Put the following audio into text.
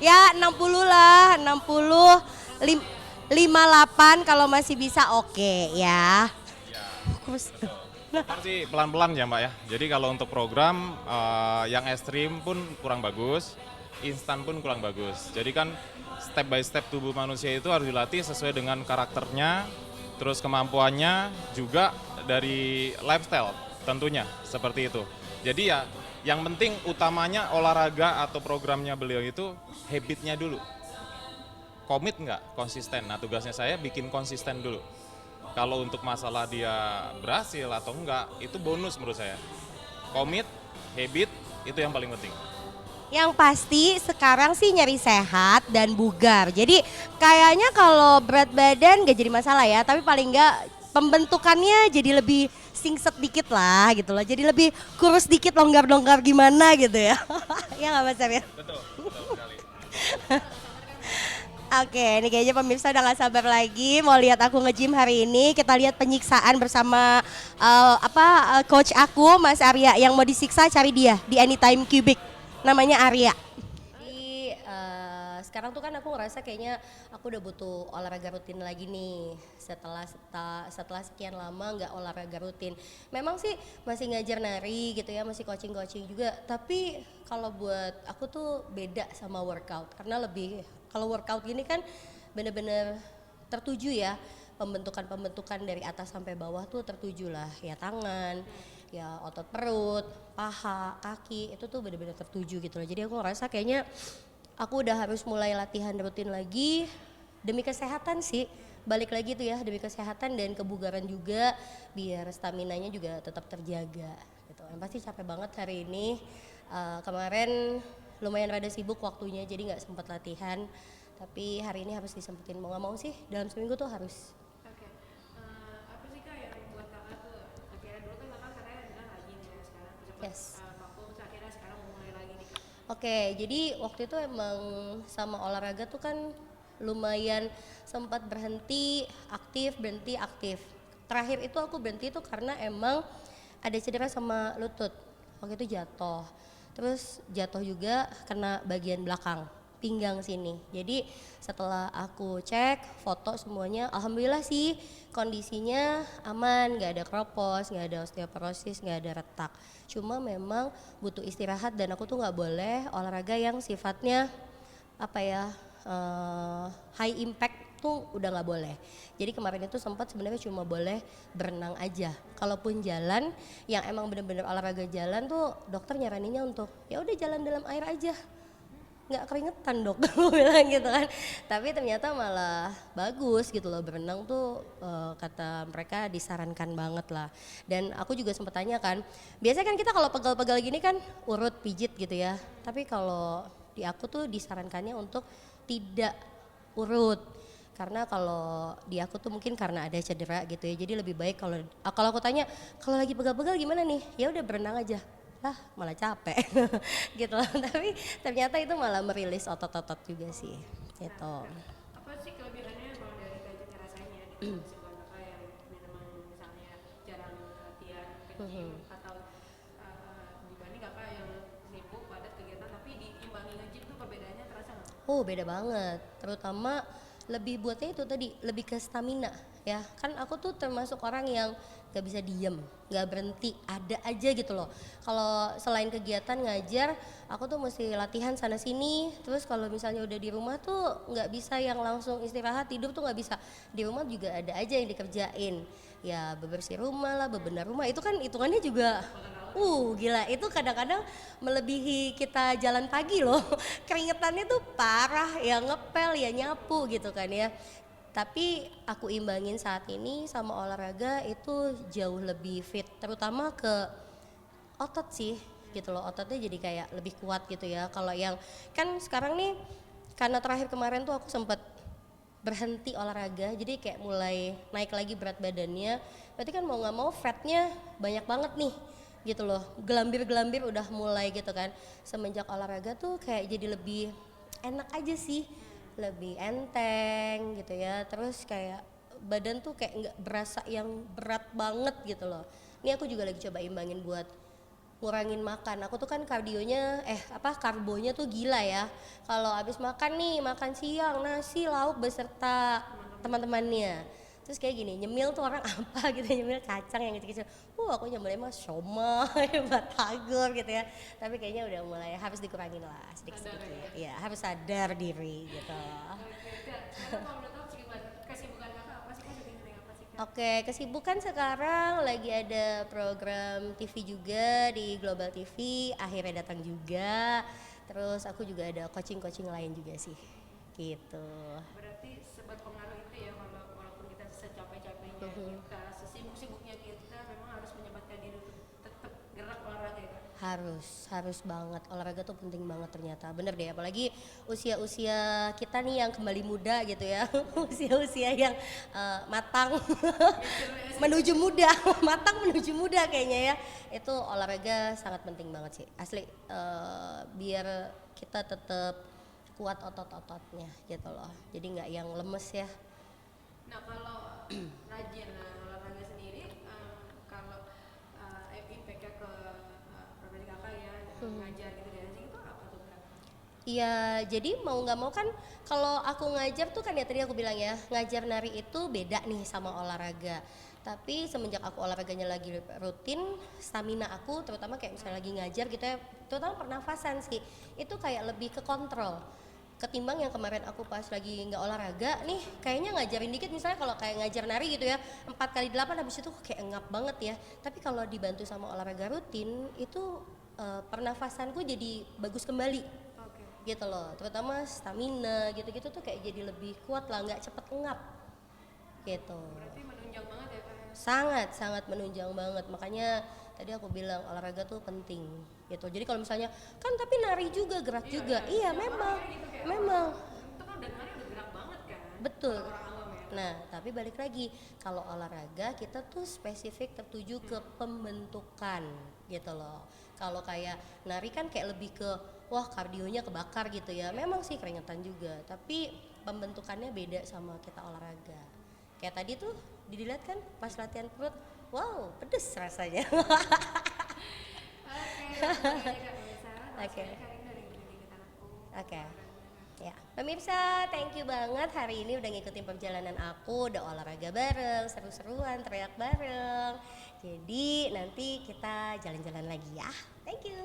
Ya 60 lah, 60, 58 kalau masih bisa oke ya. Ya, Terus, betul. So far sih pelan-pelan ya Mbak ya. Jadi kalau untuk program yang ekstrim pun kurang bagus, instan pun kurang bagus. Jadi kan step by step tubuh manusia itu harus dilatih sesuai dengan karakternya, terus kemampuannya juga dari lifestyle tentunya seperti itu. Jadi ya yang penting utamanya olahraga atau programnya beliau itu habitnya dulu. Komit nggak, konsisten. Nah tugasnya saya bikin konsisten dulu. Kalau untuk masalah dia berhasil atau enggak, itu bonus menurut saya. Komit, habit, itu yang paling penting. yang pasti sekarang sih nyari sehat dan bugar. Jadi kayaknya kalau berat badan gak jadi masalah ya, tapi paling nggak pembentukannya jadi lebih singset dikit lah gitu loh. Jadi lebih kurus dikit, longgar-longgar gimana gitu ya. Ya nggak Mas Sam ya? Betul, betul sekali. Oke, ini kayaknya pemirsa udah gak sabar lagi mau lihat aku nge-gym hari ini. Kita lihat penyiksaan bersama coach aku Mas Arya yang mau disiksa, cari dia di Anytime Cubic. Namanya Arya. Jadi sekarang tuh kan aku ngerasa kayaknya aku udah butuh olahraga rutin lagi nih setelah sekian lama nggak olahraga rutin. Memang sih masih ngajar nari gitu ya, masih coaching juga. Tapi kalau buat aku tuh beda sama workout karena lebih kalau workout gini kan bener-bener tertuju ya, pembentukan dari atas sampai bawah tuh tertuju lah, ya tangan, ya otot perut, paha, kaki itu tuh bener-bener tertuju gitu loh. Jadi aku ngerasa kayaknya aku udah harus mulai latihan rutin lagi demi kesehatan sih. Balik lagi tuh ya, demi kesehatan dan kebugaran juga biar staminanya juga tetap terjaga gitu. Yang pasti capek banget hari ini. Kemarin lumayan rada sibuk waktunya jadi nggak sempat latihan. Tapi hari ini harus disempetin, mau nggak mau sih dalam seminggu tuh harus. Oke, apa sih kak yang buat kakak tuh akhirnya dulu kan kakak katanya bilang rajin ya sekarang sempat Yes. vakum terus akhirnya sekarang mau mulai lagi nih kak. Oke, jadi waktu itu emang sama olahraga tuh kan lumayan sempat berhenti aktif. Terakhir itu aku berhenti tuh karena emang ada cedera sama lutut. Waktu itu jatuh. Terus jatuh juga kena bagian belakang, pinggang sini. Jadi setelah aku cek foto semuanya, alhamdulillah sih kondisinya aman, nggak ada kropos, nggak ada osteoporosis, nggak ada retak. Cuma memang butuh istirahat dan aku tuh nggak boleh olahraga yang sifatnya apa ya high impact tuh udah nggak boleh. Jadi kemarin itu sempat sebenarnya cuma boleh berenang aja. Kalaupun jalan yang emang bener-bener olahraga jalan tuh dokter nyaraninnya untuk ya udah jalan dalam air aja, nggak keringetan dok aku bilang gitu kan. Tapi ternyata malah bagus gitu loh berenang tuh, kata mereka disarankan banget lah. Dan aku juga sempat tanya kan, biasanya kan kita kalau pegal-pegal gini kan urut pijit gitu ya, tapi kalau di aku tuh disarankannya untuk tidak urut karena kalau di aku tuh mungkin karena ada cedera gitu ya, jadi lebih baik kalau aku tanya kalau lagi pegal-pegal gimana nih, ya udah berenang aja lah, malah capek gitu loh. Tapi ternyata itu malah merilis otot-otot juga sih gitu. Apa sih kelebihannya kalau dari Kak rasanya dengan kesibukan kakak yang memang misalnya jarang latihan ke gym atau dibanding kakak yang sibuk padat kegiatan tapi diimbangi nge-gym tuh perbedaannya terasa nggak? Oh beda banget, terutama lebih buatnya itu tadi, lebih ke stamina ya. Kan aku tuh termasuk orang yang gak bisa diem, gak berhenti, ada aja gitu loh. Kalau selain kegiatan ngajar, aku tuh mesti latihan sana sini. Terus kalau misalnya udah di rumah tuh gak bisa yang langsung istirahat, tidur tuh gak bisa. Di rumah juga ada aja yang dikerjain. Ya bebersih rumah lah, bebenah rumah, itu kan hitungannya juga gila, itu kadang-kadang melebihi kita jalan pagi loh. Keringetannya tuh parah, ya ngepel ya nyapu gitu kan ya. Tapi aku imbangin saat ini sama olahraga itu jauh lebih fit, terutama ke otot sih gitu loh. Ototnya jadi kayak lebih kuat gitu ya. Kalau yang kan sekarang nih karena terakhir kemarin tuh aku sempat berhenti olahraga, jadi kayak mulai naik lagi berat badannya. Berarti kan mau nggak mau fatnya banyak banget nih gitu loh, gelambir-gelambir udah mulai gitu kan. Semenjak olahraga tuh kayak jadi lebih enak aja sih, lebih enteng gitu ya. Terus kayak badan tuh kayak nggak berasa yang berat banget gitu loh. Ini aku juga lagi coba imbangin buat ngurangin makan. Aku tuh kan karbonya tuh gila ya. Kalau abis makan nih, makan siang nasi lauk beserta teman-temannya. Terus kayak gini, nyemil tuh orang apa gitu, nyemil kacang yang kecil-kecil. Aku nyemilnya mah siomay, batagor gitu ya. Tapi kayaknya udah mulai harus dikurangin lah sedikit-sedikit. Ya, harus sadar diri gitu. Kalau udah tahu kesibukan kakak apa sih, kak syuting apa sih kak? Oke, kesibukan sekarang lagi ada program TV juga di Global TV, akhirnya datang juga. Terus aku juga ada coaching-coaching lain juga sih, gitu. Berarti seberpengaruh itu ya, walaupun kita secapek-capeknya kita, sesibuk-sibuknya kita, memang harus menyempatkan diri untuk tetap gerak olahraga ya kak? Harus banget, olahraga tuh penting banget ternyata, bener deh, apalagi usia-usia kita nih yang kembali muda gitu ya, usia-usia yang matang, menuju muda, matang menuju muda kayaknya ya, itu olahraga sangat penting banget sih, asli, biar kita tetap kuat otot-ototnya gitu loh, jadi nggak yang lemes ya. Nah kalau rajin olahraga sendiri, kalau impact-nya ke pribadi kakak ya, ngajar gitu dancing itu apa tuh kak? Iya, jadi mau nggak mau kan kalau aku ngajar tuh kan ya tadi aku bilang ya, ngajar nari itu beda nih sama olahraga. Tapi semenjak aku olahraganya lagi rutin, stamina aku terutama kayak misalnya lagi ngajar gitu ya, terutama pernafasan sih, itu kayak lebih ke kontrol. Ketimbang yang kemarin aku pas lagi nggak olahraga nih, kayaknya ngajarin dikit misalnya kalau kayak ngajar nari gitu ya, 4x8 habis itu kayak ngap banget ya. Tapi kalau dibantu sama olahraga rutin, itu pernafasanku jadi bagus kembali Oke. gitu loh, terutama stamina gitu-gitu tuh kayak jadi lebih kuat lah, nggak cepet ngap gitu. Berarti menunjang banget ya kak? Sangat menunjang banget, makanya tadi aku bilang olahraga tuh penting gitu. Jadi kalau misalnya kan tapi nari juga gerak juga, iya memang Itu kan udah nari udah gerak banget kan? betul. Orang awam ya? Nah tapi balik lagi, kalau olahraga kita tuh spesifik tertuju ke pembentukan gitu loh. Kalau kayak nari kan kayak lebih ke wah kardionya kebakar gitu ya, memang sih keringetan juga, tapi pembentukannya beda sama kita olahraga. Kayak tadi tuh dilihat kan pas latihan perut, wow pedes rasanya. Oke. Oke. Ya, pemirsa, thank you banget hari ini udah ngikutin perjalanan aku, udah olahraga bareng, seru-seruan, teriak bareng. Jadi nanti kita jalan-jalan lagi ya. Thank you.